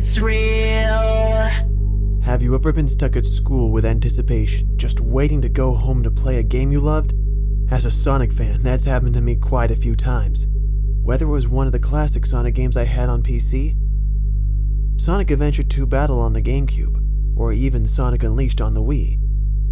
it's real. Have you ever been stuck at school with anticipation, just waiting to go home to play a game you loved? As a Sonic fan, that's happened to me quite a few times. Whether it was one of the classic Sonic games I had on PC, Sonic Adventure 2 Battle on the GameCube, or even Sonic Unleashed on the Wii,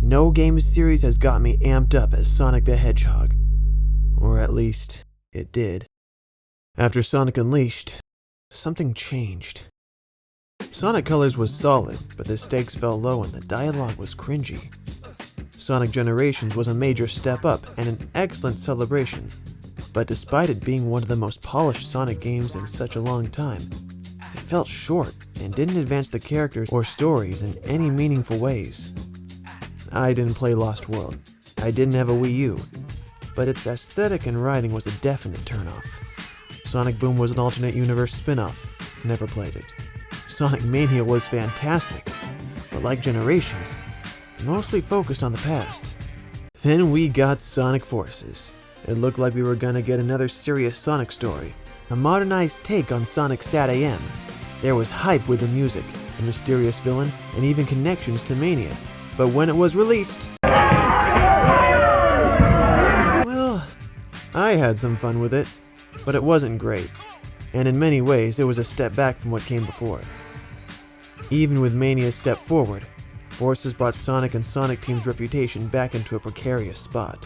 no game series has got me amped up as Sonic the Hedgehog. Or at least, it did. After Sonic Unleashed, something changed. Sonic Colors was solid, but the stakes fell low and the dialogue was cringy. Sonic Generations was a major step up and an excellent celebration, but despite it being one of the most polished Sonic games in such a long time, it felt short and didn't advance the characters or stories in any meaningful ways. I didn't play Lost World. I didn't have a Wii U, but its aesthetic and writing was a definite turnoff. Sonic Boom was an alternate universe spin-off. Never played it. Sonic Mania was fantastic, but like Generations, mostly focused on the past. Then we got Sonic Forces. It looked like we were gonna get another serious Sonic story, a modernized take on Sonic Sat AM. There was hype with the music, a mysterious villain, and even connections to Mania. But when it was released, well, I had some fun with it, but it wasn't great. And in many ways, it was a step back from what came before. Even with Mania's step forward, Forces brought Sonic and Sonic Team's reputation back into a precarious spot.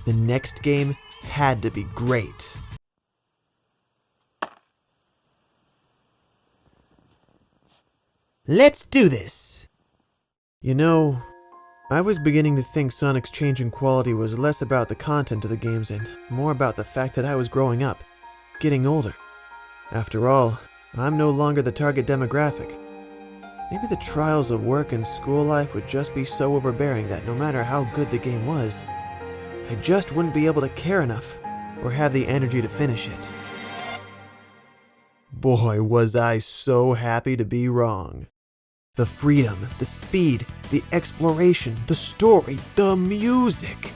The next game had to be great. Let's do this! You know, I was beginning to think Sonic's change in quality was less about the content of the games and more about the fact that I was growing up, getting older. After all, I'm no longer the target demographic. Maybe the trials of work and school life would just be so overbearing that no matter how good the game was, I just wouldn't be able to care enough or have the energy to finish it. Boy, was I so happy to be wrong. The freedom, the speed, the exploration, the story, the music.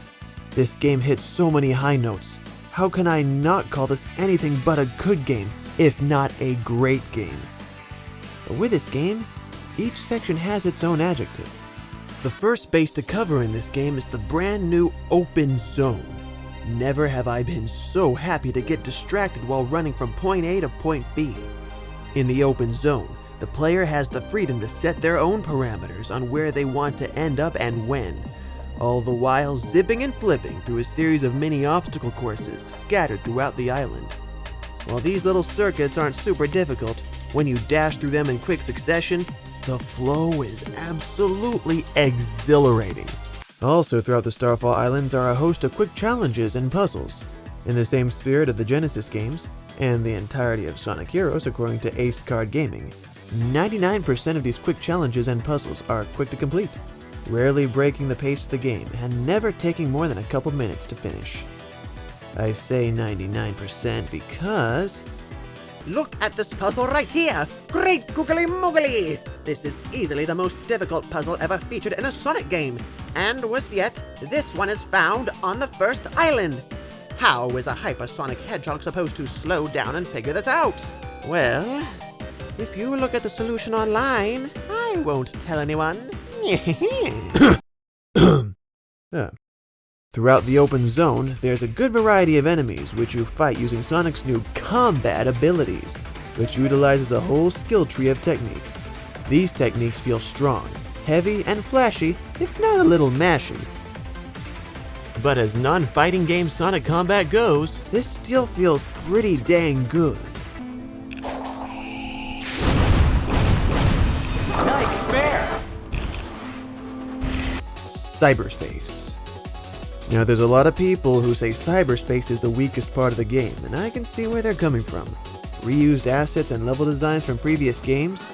This game hits so many high notes. How can I not call this anything but a good game, if not a great game? But with this game, each section has its own adjective. The first base to cover in this game is the brand new open zone. Never have I been so happy to get distracted while running from point A to point B. In the open zone, the player has the freedom to set their own parameters on where they want to end up and when, all the while zipping and flipping through a series of mini obstacle courses scattered throughout the island. While these little circuits aren't super difficult, when you dash through them in quick succession, the flow is absolutely exhilarating. Also throughout the Starfall Islands are a host of quick challenges and puzzles, in the same spirit of the Genesis games, and the entirety of Sonic Heroes according to Ace Card Gaming. 99% of these quick challenges and puzzles are quick to complete, rarely breaking the pace of the game and never taking more than a couple minutes to finish. I say 99% because... Look at this puzzle right here! Great googly moogly! This is easily the most difficult puzzle ever featured in a Sonic game. And worse yet, this one is found on the first island. How is a hypersonic hedgehog supposed to slow down and figure this out? Well, if you look at the solution online, I won't tell anyone. Throughout the open zone, there's a good variety of enemies which you fight using Sonic's new combat abilities, which utilizes a whole skill tree of techniques. These techniques feel strong, heavy, and flashy, if not a little mashing. But as non-fighting game Sonic combat goes, this still feels pretty dang good. Nice spare! Cyberspace. Now, there's a lot of people who say cyberspace is the weakest part of the game, and I can see where they're coming from. Reused assets and level designs from previous games?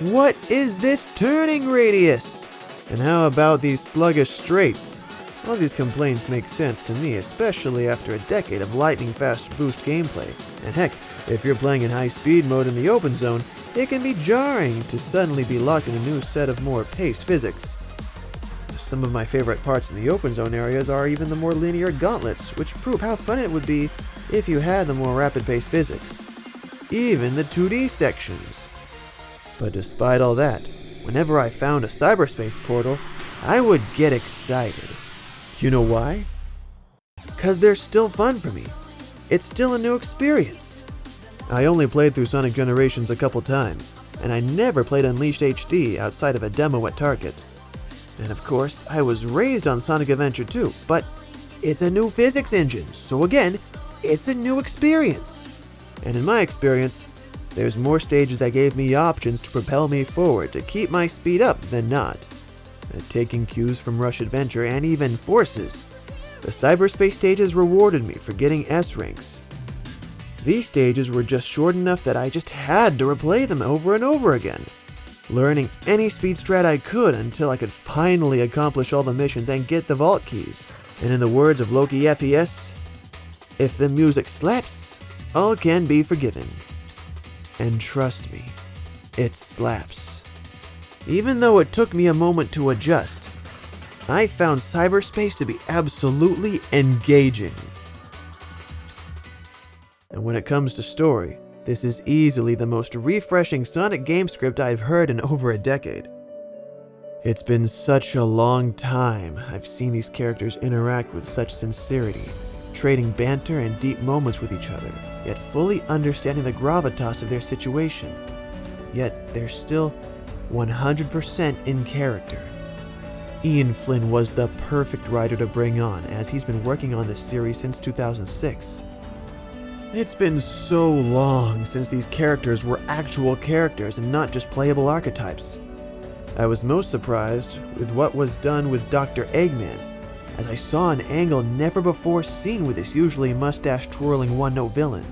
What is this turning radius? And how about these sluggish straights? All these complaints make sense to me, especially after a decade of lightning-fast boost gameplay. And heck, if you're playing in high-speed mode in the open zone, it can be jarring to suddenly be locked in a new set of more paced physics. Some of my favorite parts in the open zone areas are even the more linear gauntlets, which prove how fun it would be if you had the more rapid-paced physics. Even the 2D sections. But despite all that, whenever I found a cyberspace portal, I would get excited. You know why? 'Cause they're still fun for me. It's still a new experience. I only played through Sonic Generations a couple times, and I never played Unleashed HD outside of a demo at Target. And of course, I was raised on Sonic Adventure 2, but it's a new physics engine, so again, it's a new experience. And in my experience, there's more stages that gave me options to propel me forward to keep my speed up than not. Taking cues from Rush Adventure and even Forces, the cyberspace stages rewarded me for getting S ranks. These stages were just short enough that I just had to replay them over and over again, learning any speed strat I could until I could finally accomplish all the missions and get the vault keys. And in the words of Loki FES, if the music slaps, all can be forgiven. And trust me, it slaps. Even though it took me a moment to adjust, I found cyberspace to be absolutely engaging. And when it comes to story, this is easily the most refreshing Sonic game script I've heard in over a decade. It's been such a long time I've seen these characters interact with such sincerity, trading banter and deep moments with each other, yet fully understanding the gravitas of their situation. Yet they're still 100% in character. Ian Flynn was the perfect writer to bring on, as he's been working on this series since 2006. It's been so long since these characters were actual characters and not just playable archetypes. I was most surprised with what was done with Dr. Eggman, as I saw an angle never before seen with this usually mustache-twirling one-note villain.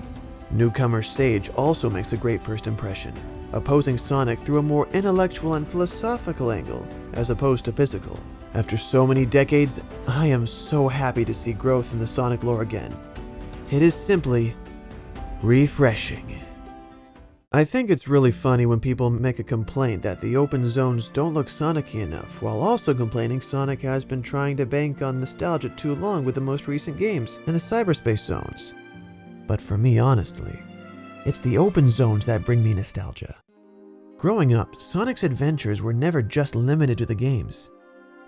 Newcomer Sage also makes a great first impression, opposing Sonic through a more intellectual and philosophical angle, as opposed to physical. After so many decades, I am so happy to see growth in the Sonic lore again. It is simply refreshing. I think it's really funny when people make a complaint that the open zones don't look Sonic-y enough, while also complaining Sonic has been trying to bank on nostalgia too long with the most recent games and the cyberspace zones. But for me, honestly, it's the open zones that bring me nostalgia. Growing up, Sonic's adventures were never just limited to the games.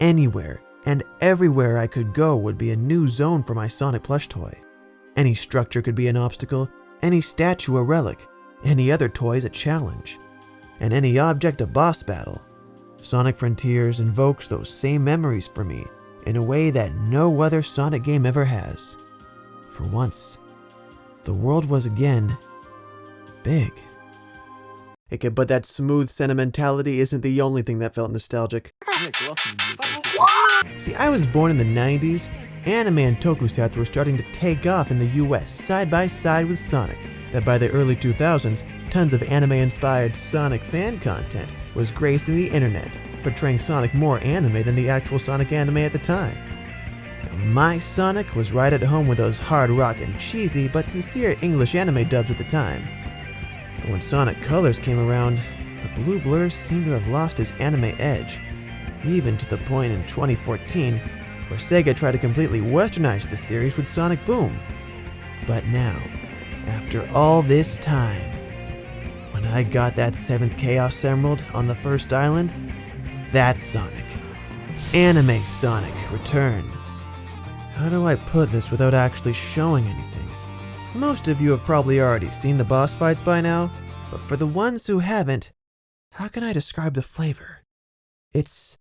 Anywhere and everywhere I could go would be a new zone for my Sonic plush toy. Any structure could be an obstacle, any statue a relic, any other toys a challenge, and any object a boss battle. Sonic Frontiers invokes those same memories for me in a way that no other Sonic game ever has. For once, the world was again big. Okay, but that smooth sentimentality isn't the only thing that felt nostalgic. See, I was born in the 90s. Anime and tokusatsu were starting to take off in the US side by side with Sonic. That by the early 2000s, tons of anime-inspired Sonic fan content was gracing the internet, portraying Sonic more anime than the actual Sonic anime at the time. Now, my Sonic was right at home with those hard rock and cheesy but sincere English anime dubs at the time. But when Sonic Colors came around, the blue blur seemed to have lost his anime edge, even to the point in 2014 where Sega tried to completely westernize the series with Sonic Boom. But now, after all this time, when I got that 7th Chaos Emerald on the first island, that Sonic, Anime Sonic, returned. How do I put this without actually showing anything? Most of you have probably already seen the boss fights by now, but for the ones who haven't, how can I describe the flavor? It's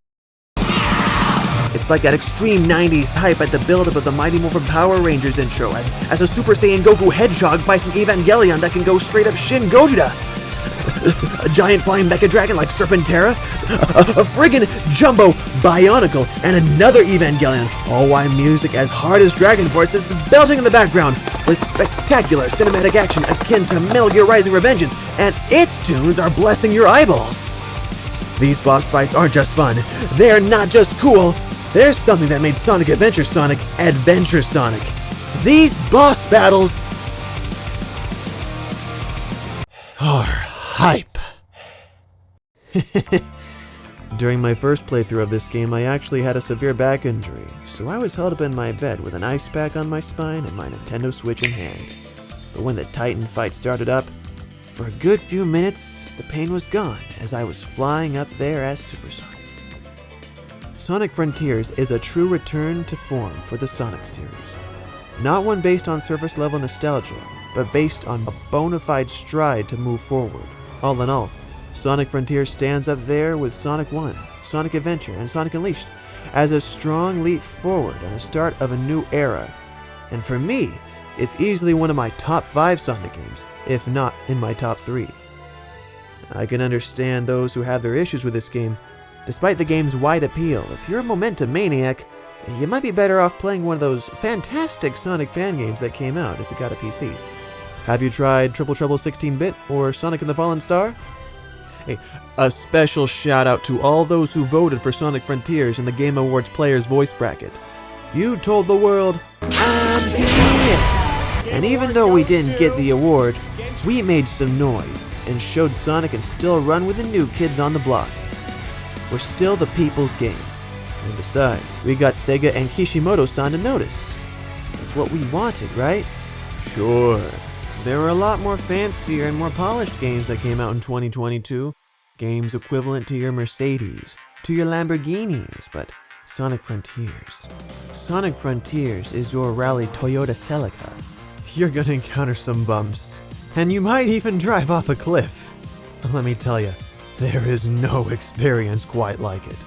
like that extreme 90s hype at the build-up of the Mighty Morphin Power Rangers intro, as a Super Saiyan Goku Hedgehog fights an Evangelion that can go straight up Shin Gogeta. A giant flying mecha dragon like Serpentera, a friggin' Jumbo Bionicle, and another Evangelion, all while music as hard as Dragon Force is belting in the background with spectacular cinematic action akin to Metal Gear Rising: Revengeance, and its tunes are blessing your eyeballs. These boss fights aren't just fun, they're not just cool, there's something that made Sonic Adventure Sonic Adventure Sonic. These boss battles are hype. During my first playthrough of this game, I actually had a severe back injury, so I was held up in my bed with an ice pack on my spine and my Nintendo Switch in hand. But when the Titan fight started up, for a good few minutes, the pain was gone as I was flying up there as Super Sonic. Sonic Frontiers is a true return to form for the Sonic series. Not one based on surface level nostalgia, but based on a bona fide stride to move forward. All in all, Sonic Frontiers stands up there with Sonic 1, Sonic Adventure, and Sonic Unleashed as a strong leap forward and a start of a new era. And for me, it's easily one of my top 5 Sonic games, if not in my top 3. I can understand those who have their issues with this game. Despite the game's wide appeal, if you're a momentum maniac, you might be better off playing one of those fantastic Sonic fan games that came out if you got a PC. Have you tried Triple Trouble 16-bit or Sonic and the Fallen Star? Hey, a special shout out to all those who voted for Sonic Frontiers in the Game Awards Players Voice Bracket. You told the world, I'm here. And even though we didn't get the award, we made some noise and showed Sonic can still run with the new kids on the block. We're still the people's game. And besides, we got Sega and Kishimoto-san to notice. That's what we wanted, right? Sure. There were a lot more fancier and more polished games that came out in 2022. Games equivalent to your Mercedes, to your Lamborghinis, but Sonic Frontiers. Sonic Frontiers is your rally Toyota Celica. You're gonna encounter some bumps, and you might even drive off a cliff. Let me tell you, there is no experience quite like it.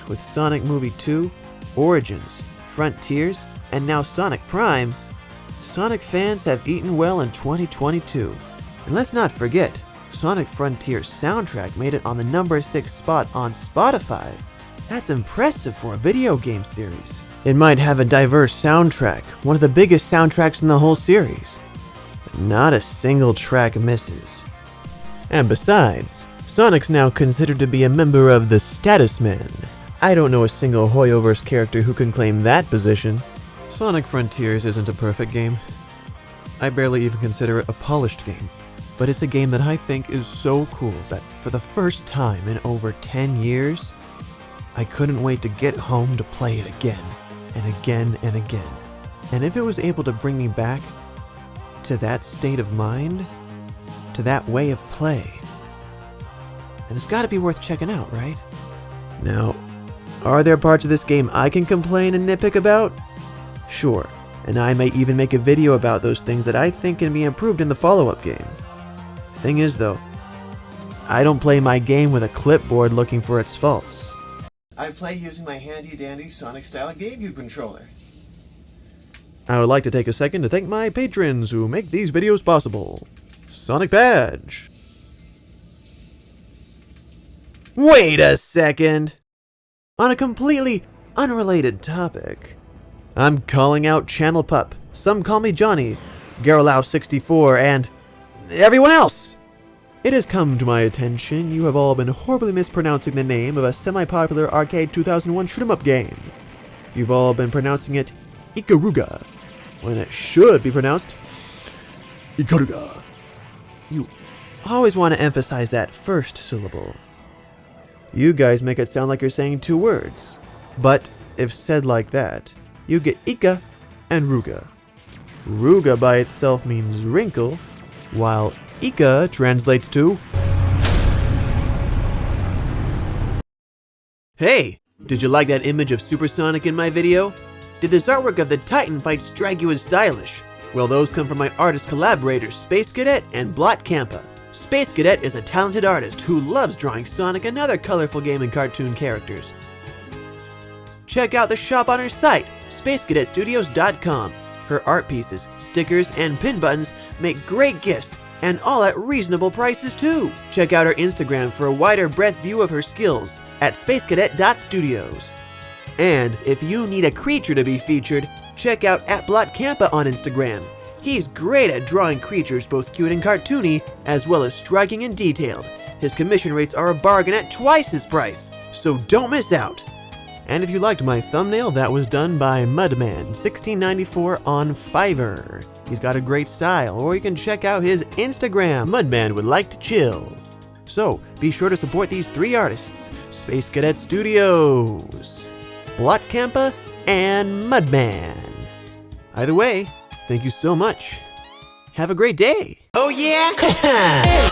With Sonic Movie 2, Origins, Frontiers, and now Sonic Prime, Sonic fans have eaten well in 2022. And let's not forget, Sonic Frontiers soundtrack made it on the number 6 spot on Spotify. That's impressive for a video game series. It might have a diverse soundtrack, one of the biggest soundtracks in the whole series. But not a single track misses. And besides, Sonic's now considered to be a member of the Status Men. I don't know a single Hoyoverse character who can claim that position. Sonic Frontiers isn't a perfect game. I barely even consider it a polished game. But it's a game that I think is so cool that for the first time in over 10 years, I couldn't wait to get home to play it again, and again, and again. And if it was able to bring me back to that state of mind, to that way of play, then it's gotta be worth checking out, right? Now, are there parts of this game I can complain and nitpick about? Sure, and I may even make a video about those things that I think can be improved in the follow-up game. Thing is though, I don't play my game with a clipboard looking for its faults. I play using my handy-dandy Sonic-style GameCube controller. I would like to take a second to thank my patrons who make these videos possible. SonicPAJ. Wait a second! On a completely unrelated topic, I'm calling out Channel Pup, Some Call Me Johnny, Garolow64, and everyone else! It has come to my attention you have all been horribly mispronouncing the name of a semi-popular arcade 2001 shoot-'em-up game. You've all been pronouncing it Ikaruga, when it should be pronounced Ikaruga. You always want to emphasize that first syllable. You guys make it sound like you're saying 2 words, but if said like that, you get Ika and Ruga. Ruga by itself means wrinkle, while Ika translates to... Hey! Did you like that image of Super Sonic in my video? Did this artwork of the Titan fight strike you as stylish? Well, those come from my artist collaborators Space Cadet and BlotCampa. Space Cadet is a talented artist who loves drawing Sonic and other colorful game and cartoon characters. Check out the shop on her site, SpaceCadetStudios.com. Her art pieces, stickers, and pin buttons make great gifts, and all at reasonable prices too. Check out her Instagram for a wider breadth view of her skills at SpaceCadet.studios. And if you need a creature to be featured, check out @BlotCampa on Instagram. He's great at drawing creatures both cute and cartoony, as well as striking and detailed. His commission rates are a bargain at twice his price, so don't miss out. And if you liked my thumbnail, that was done by Mudman1694 on Fiverr. He's got a great style, or you can check out his Instagram, Mudman Would Like to Chill. So, be sure to support these 3 artists, Space Cadet Studios, BlotCampa, and Mudman. Either way, thank you so much. Have a great day. Oh yeah?